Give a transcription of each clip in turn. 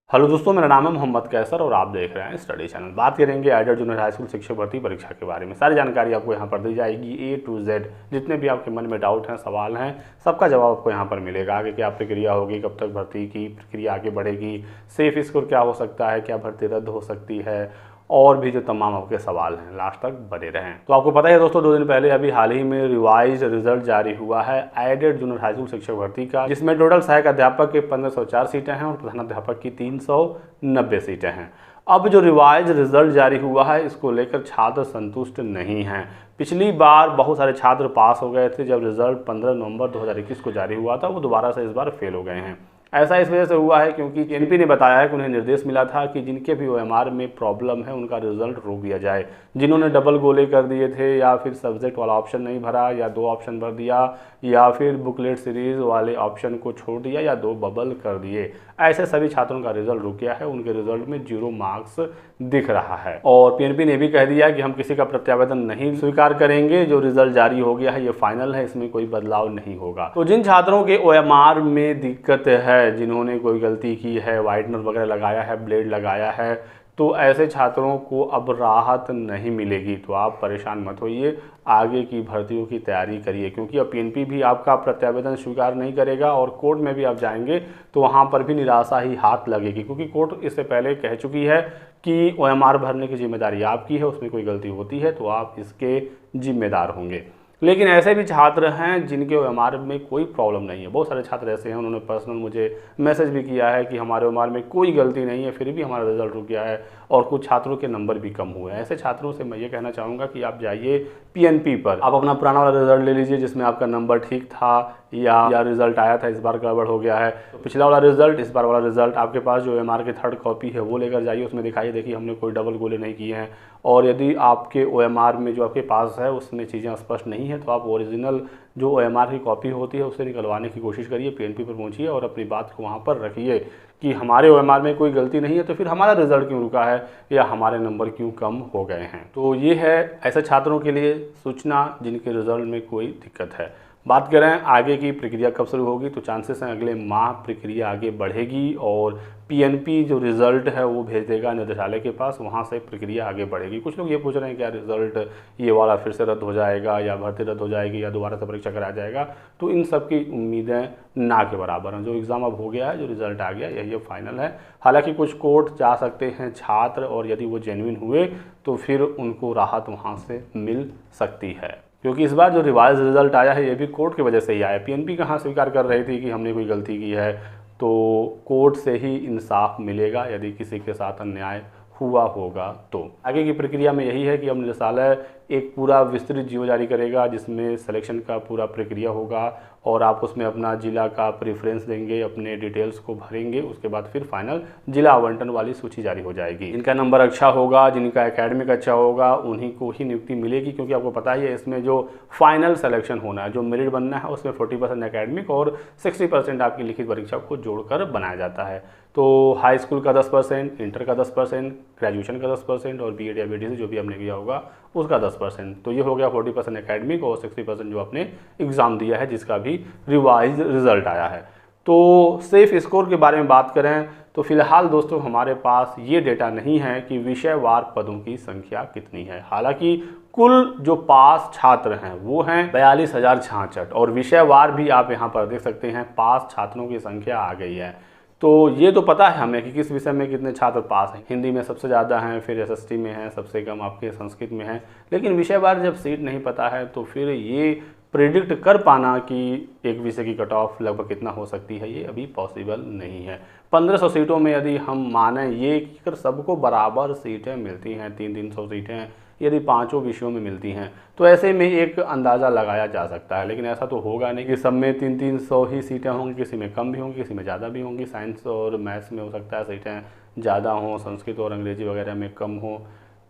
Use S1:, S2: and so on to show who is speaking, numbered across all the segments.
S1: Hello दोस्तों, मेरा नाम है मोहम्मद कैसर और आप देख रहे हैं स्टडी चैनल। बात करेंगे एडेड जूनियर हाई स्कूल शिक्षक भर्ती परीक्षा के बारे में। सारी जानकारी आपको यहाँ पर दी जाएगी A to Z। जितने भी आपके मन में डाउट हैं, सवाल हैं, सबका जवाब आपको यहाँ पर मिलेगा। आगे क्या प्रक्रिया होगी, कब तक भर्ती की प्रक्रिया आगे बढ़ेगी, सेफ स्कोर क्या हो सकता है, क्या भर्ती रद्द हो सकती है, और भी जो तमाम आपके सवाल हैं, लास्ट तक बने रहें। तो आपको पता है दोस्तों, 2 दिन पहले अभी हाल ही में रिवाइज रिजल्ट जारी हुआ है एडेड जूनियर हाई स्कूल शिक्षक भर्ती का, जिसमें टोटल सहायक अध्यापक के 1504 सीटें हैं और प्रधानाध्यापक की 390 सीटें हैं। अब जो रिवाइज रिजल्ट जारी हुआ है, इसको लेकर छात्र संतुष्ट नहीं हैं। पिछली बार बहुत सारे छात्र पास हो गए थे। जब रिजल्ट 15 नवंबर 2021 को जारी हुआ था, वो दोबारा से इस बार फेल हो गए हैं। ऐसा इस वजह से हुआ है क्योंकि एनपी ने बताया है कि उन्हें निर्देश मिला था कि जिनके भी ओएमआर में प्रॉब्लम है, उनका रिजल्ट रोक दिया जाए। जिन्होंने डबल गोले कर दिए थे, या फिर सब्जेक्ट वाला ऑप्शन नहीं भरा, या 2 ऑप्शन भर दिया, या फिर बुकलेट सीरीज वाले ऑप्शन को छोड़ दिया, या 2 बबल कर दिए, ऐसे सभी छात्रों का रिजल्ट रुक गया है। उनके रिजल्ट में 0 मार्क्स दिख रहा है। और पीएनपी ने भी कह दिया कि हम किसी का प्रत्यावेदन नहीं स्वीकार करेंगे। जो रिजल्ट जारी हो गया है, ये फाइनल है, इसमें कोई बदलाव नहीं होगा। तो जिन छात्रों के ओएमआर में दिक्कत है, जिन्होंने कोई गलती की है, वाइटनर वगैरह लगाया है, ब्लेड लगाया है, तो ऐसे छात्रों को अब राहत नहीं मिलेगी। तो आप परेशान मत होइए, आगे की भर्तियों की तैयारी करिए, क्योंकि अब पीएनपी भी आपका प्रत्यावेदन स्वीकार नहीं करेगा और कोर्ट में भी आप जाएंगे तो वहाँ पर भी निराशा ही हाथ लगेगी, क्योंकि कोर्ट इससे पहले कह चुकी है कि ओएमआर भरने की जिम्मेदारी आपकी है। उसमें कोई गलती होती है तो आप इसके जिम्मेदार होंगे। लेकिन ऐसे भी छात्र हैं जिनके ओएमआर में कोई प्रॉब्लम नहीं है। बहुत सारे छात्र ऐसे हैं, उन्होंने पर्सनल मुझे मैसेज भी किया है कि हमारे ओएमआर में कोई गलती नहीं है, फिर भी हमारा रिजल्ट रुक गया है, और कुछ छात्रों के नंबर भी कम हुए हैं। ऐसे छात्रों से मैं ये कहना चाहूँगा कि आप जाइए पीएनपी पर, आप अपना पुराना वाला रिजल्ट ले लीजिए जिसमें आपका नंबर ठीक था, या रिजल्ट आया था, इस बार गड़बड़ हो गया है, तो पिछला वाला रिजल्ट, इस बार वाला रिजल्ट, आपके पास जो ओएमआर की 3rd कॉपी है वो लेकर जाइए। उसमें दिखाइए, देखिए हमने कोई डबल गोले नहीं किए हैं। और यदि आपके ओएमआर में जो आपके पास है उसमें चीज़ें स्पष्ट नहीं है, तो आप ओरिजिनल जो ओएमआर की कॉपी होती है उसे निकलवाने की कोशिश करिए। पीएनपी पर पहुंचिए और अपनी बात को वहां पर रखिए कि हमारे ओएमआर में कोई गलती नहीं है, तो फिर हमारा रिजल्ट क्यों रुका है, या हमारे नंबर क्यों कम हो गए हैं। तो ये है ऐसे छात्रों के लिए सूचना जिनके रिजल्ट में कोई दिक्कत है। बात करें आगे की प्रक्रिया कब शुरू होगी, तो चांसेस हैं अगले माह प्रक्रिया आगे बढ़ेगी, और पीएनपी जो रिज़ल्ट है वो भेज देगा निदेशालय के पास, वहाँ से प्रक्रिया आगे बढ़ेगी। कुछ लोग ये पूछ रहे हैं क्या रिज़ल्ट ये वाला फिर से रद्द हो जाएगा, या भर्ती रद्द हो जाएगी, या दोबारा से परीक्षा कराया जाएगा। तो इन सब की उम्मीदें ना के बराबर हैं। जो एग्ज़ाम अब हो गया है, जो रिज़ल्ट आ गया, यही फाइनल है। हालांकि कुछ कोर्ट जा सकते हैं छात्र, और यदि वो जेन्युइन हुए तो फिर उनको राहत वहाँ से मिल सकती है, क्योंकि इस बार जो रिवाइज रिजल्ट आया है ये भी कोर्ट की वजह से ही आया। पीएनपी कहाँ स्वीकार कर रही थी कि हमने कोई गलती की है, तो कोर्ट से ही इंसाफ मिलेगा यदि किसी के साथ अन्याय हुआ होगा। तो आगे की प्रक्रिया में यही है कि अब निदेशालय एक पूरा विस्तृत जीओ जारी करेगा जिसमें सिलेक्शन का पूरा प्रक्रिया होगा, और आप उसमें अपना जिला का प्रेफरेंस देंगे, अपने डिटेल्स को भरेंगे। उसके बाद फिर फाइनल जिला आवंटन वाली सूची जारी हो जाएगी। जिनका नंबर अच्छा होगा, जिनका एकेडमिक अच्छा होगा, उन्हीं को ही नियुक्ति मिलेगी, क्योंकि आपको पता ही है इसमें जो फाइनल सिलेक्शन होना है, जो मेरिट बनना है, उसमें 40% एकेडमिक और 60% आपकी लिखित परीक्षा को जोड़कर बनाया जाता है। तो हाई स्कूल का 10%, इंटर का 10%, ग्रेजुएशन का 10%, और बीएड या बीटीसी जो भी आपने किया होगा उसका 10%। तो ये हो गया 40% एकेडमिक और 60% जो आपने एग्ज़ाम दिया है, जिसका भी रिवाइज रिजल्ट आया है। तो सेफ स्कोर के बारे में बात करें तो फिलहाल दोस्तों हमारे पास ये डेटा नहीं है कि विषयवार पदों की संख्या कितनी है। हालांकि कुल जो पास छात्र हैं वो हैं 42,066, और विषयवार भी आप यहाँ पर देख सकते हैं, पास छात्रों की संख्या आ गई है। तो ये तो पता है हमें कि किस विषय में कितने छात्र पास हैं। हिंदी में सबसे ज़्यादा हैं, फिर एसएसटी में हैं, सबसे कम आपके संस्कृत में हैं। लेकिन विषयवार जब सीट नहीं पता है तो फिर ये प्रिडिक्ट कर पाना कि एक विषय की कट ऑफ लगभग कितना हो सकती है, ये अभी पॉसिबल नहीं है। 1500 सीटों में यदि हम माने ये कि अगर सबको बराबर सीटें मिलती हैं, 300 सीटें यदि 5 विषयों में मिलती हैं, तो ऐसे में एक अंदाज़ा लगाया जा सकता है। लेकिन ऐसा तो होगा नहीं कि सब में 300 ही सीटें होंगी, किसी में कम भी होंगी, किसी में ज़्यादा भी होंगी। साइंस और मैथ्स में हो सकता है सीटें ज़्यादा हों, संस्कृत और अंग्रेजी वगैरह में कम हो।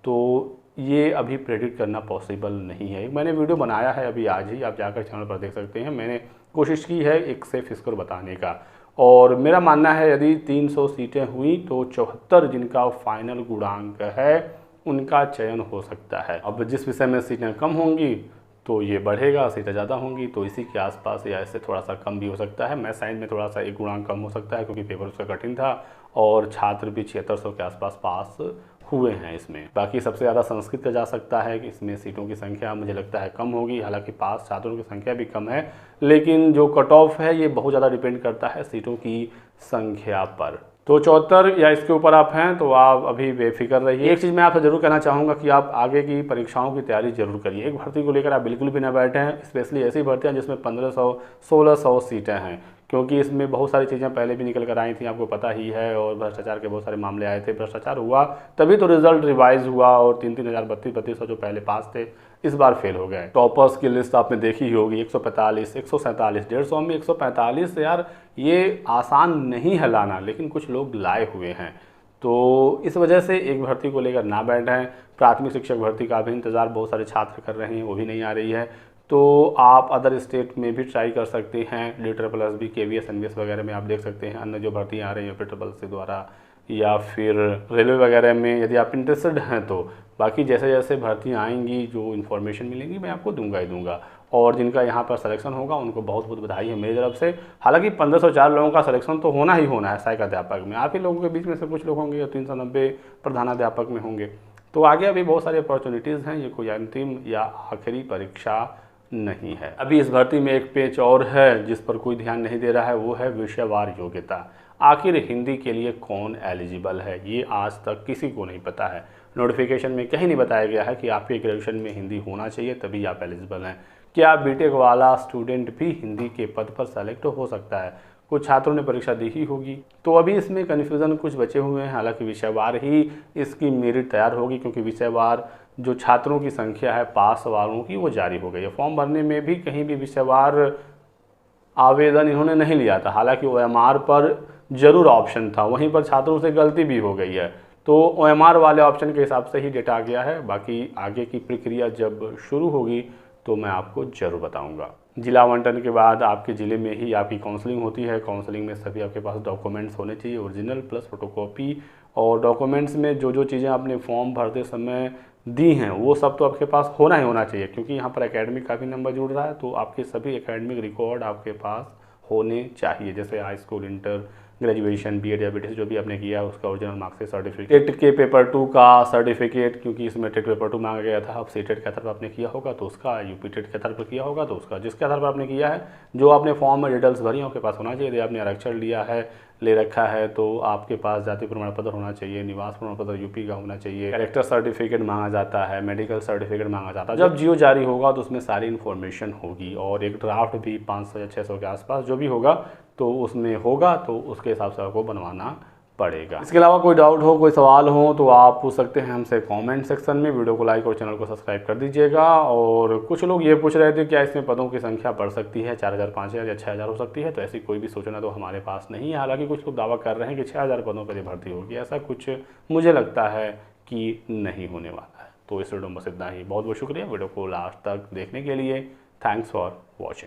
S1: तो ये अभी प्रेडिक्ट करना पॉसिबल नहीं है। मैंने वीडियो बनाया है अभी आज ही, आप जाकर चैनल पर देख सकते हैं। मैंने कोशिश की है एक सेफ स्कोर बताने का, और मेरा मानना है यदि 300 सीटें हुई तो 74 जिनका फाइनल गुणांक है उनका चयन हो सकता है। अब जिस विषय में सीटें कम होंगी तो ये बढ़ेगा, सीटें ज़्यादा होंगी तो इसी के आसपास या इससे थोड़ा सा कम भी हो सकता है। मैथ साइंस में थोड़ा सा एक गुणांक कम हो सकता है क्योंकि पेपर उसका कठिन था, और छात्र भी 7600 के आसपास पास हुए हैं इसमें। बाकी सबसे ज़्यादा संस्कृत का जा सकता है कि इसमें सीटों की संख्या मुझे लगता है कम होगी, हालांकि पास छात्रों की संख्या भी कम है, लेकिन जो कट ऑफ है ये बहुत ज़्यादा डिपेंड करता है सीटों की संख्या पर। तो 74 या इसके ऊपर आप हैं तो आप अभी बेफिक्र रहिए। एक चीज़ मैं आपसे ज़रूर कहना चाहूँगा कि आप आगे की परीक्षाओं की तैयारी जरूर करिए। एक भर्ती को लेकर आप बिल्कुल भी ना बैठें, स्पेशली ऐसी भर्तियाँ जिसमें 1500-1600 सीटें हैं, क्योंकि इसमें बहुत सारी चीज़ें पहले भी निकल कर आई थी, आपको पता ही है, और भ्रष्टाचार के बहुत सारे मामले आए थे। भ्रष्टाचार हुआ तभी तो रिजल्ट रिवाइज हुआ और 3-3 हज़ार 3200 जो पहले पास थे इस बार फेल हो गए। टॉपर्स की लिस्ट आपने देखी ही होगी, 145, 147, 150 में 145। यार ये आसान नहीं है लाना, लेकिन कुछ लोग लाए हुए हैं। तो इस वजह से एक भर्ती को लेकर ना बैठें। प्राथमिक शिक्षक भर्ती का भी इंतज़ार बहुत सारे छात्र कर रहे हैं, वो भी नहीं आ रही है। तो आप अदर स्टेट में भी ट्राई कर सकते हैं, DSSB, KVS, NVS वगैरह में आप देख सकते हैं अन्य जो भर्तियाँ आ रही हैं PSSB द्वारा, या फिर रेलवे वगैरह में यदि आप इंटरेस्टेड हैं तो। बाकी जैसे जैसे भर्तियाँ आएंगी, जो इन्फॉर्मेशन मिलेंगी, मैं आपको दूंगा ही दूंगा। और जिनका यहाँ पर सिलेक्शन होगा उनको बहुत बहुत बधाई है मेरी तरफ से। हालांकि 1504 लोगों का सिलेक्शन तो होना ही होना है सहायक अध्यापक में। आप ही लोगों के बीच में से कुछ लोग होंगे या 390 प्रधानाध्यापक में होंगे। तो आगे अभी बहुत सारी अपॉर्चुनिटीज़ हैं, ये कोई अंतिम या आखिरी परीक्षा नहीं है। अभी इस भर्ती में एक पेच और है जिस पर कोई ध्यान नहीं दे रहा है, वो है विषयवार योग्यता। आखिर हिंदी के लिए कौन एलिजिबल है, ये आज तक किसी को नहीं पता है। नोटिफिकेशन में कहीं नहीं बताया गया है कि आपके ग्रेजुएशन में हिंदी होना चाहिए तभी आप एलिजिबल हैं। क्या बीटेक वाला स्टूडेंट भी हिंदी के पद पर सेलेक्ट हो सकता है? कुछ छात्रों ने परीक्षा दी ही होगी, तो अभी इसमें कन्फ्यूज़न कुछ बचे हुए हैं। हालांकि विषयवार ही इसकी मेरिट तैयार होगी, क्योंकि विषयवार जो छात्रों की संख्या है पास वालों की वो जारी हो गई है। फॉर्म भरने में भी कहीं भी विषयवार आवेदन इन्होंने नहीं लिया था, हालांकि OMR पर जरूर ऑप्शन था, वहीं पर छात्रों से गलती भी हो गई है। तो OMR वाले ऑप्शन के हिसाब से ही डेटा आ गया है। बाकी आगे की प्रक्रिया जब शुरू होगी तो मैं आपको जरूर बताऊंगा। जिला आवंटन के बाद आपके ज़िले में ही आपकी काउंसलिंग होती है। काउंसलिंग में सभी आपके पास डॉक्यूमेंट्स होने चाहिए, ओरिजिनल प्लस फोटोकॉपी। और डॉक्यूमेंट्स में जो जो चीज़ें आपने फॉर्म भरते समय दी हैं वो सब तो आपके पास होना ही होना चाहिए, क्योंकि यहाँ पर एकेडमिक का भी नंबर जुड़ रहा है। तो आपके सभी एकेडमिक रिकॉर्ड आपके पास होने चाहिए, जैसे high school, inter, graduation, BEd या BTech जो भी आपने किया है उसका ओरिजिनल मार्क्स सर्टिफिकेट, टेट के पेपर 2 का सर्टिफिकेट, क्योंकि इसमें टेट पेपर 2 मांगा गया था। अब CTET के आधार पर आपने किया होगा तो उसका, UP टेट के आधार पर किया होगा तो उसका, जिसके आधार पर आपने किया है, जो आपने फॉर्म में डिटेल्स भरी हैं आपके पास होना चाहिए। यदि आपने आरक्षण लिया है, ले रखा है, तो आपके पास जाति प्रमाण पत्र होना चाहिए, निवास प्रमाण पत्र UP का होना चाहिए, कैरेक्टर सर्टिफिकेट मांगा जाता है, मेडिकल सर्टिफिकेट मांगा जाता है। जब जियो जारी होगा तो उसमें सारी इन्फॉर्मेशन होगी, और एक ड्राफ्ट भी 500 या 600 के आसपास जो भी होगा तो उसमें होगा, तो उसके हिसाब से आपको बनवाना पड़ेगा। इसके अलावा कोई डाउट हो, कोई सवाल हो तो आप पूछ सकते हैं हमसे कमेंट सेक्शन में। वीडियो को लाइक और चैनल को सब्सक्राइब कर दीजिएगा। और कुछ लोग ये पूछ रहे थे क्या इसमें पदों की संख्या बढ़ सकती है, 4000, 5000 या 6000 हो सकती है? तो ऐसी कोई भी सूचना तो हमारे पास नहीं है। हालांकि कुछ लोग दावा कर रहे हैं कि 6000 पदों पर भर्ती होगी, ऐसा कुछ मुझे लगता है कि नहीं होने वाला है। तो इस वीडियो में बस इतना ही। बहुत बहुत शुक्रिया वीडियो को लास्ट तक देखने के लिए। Thanks for watching.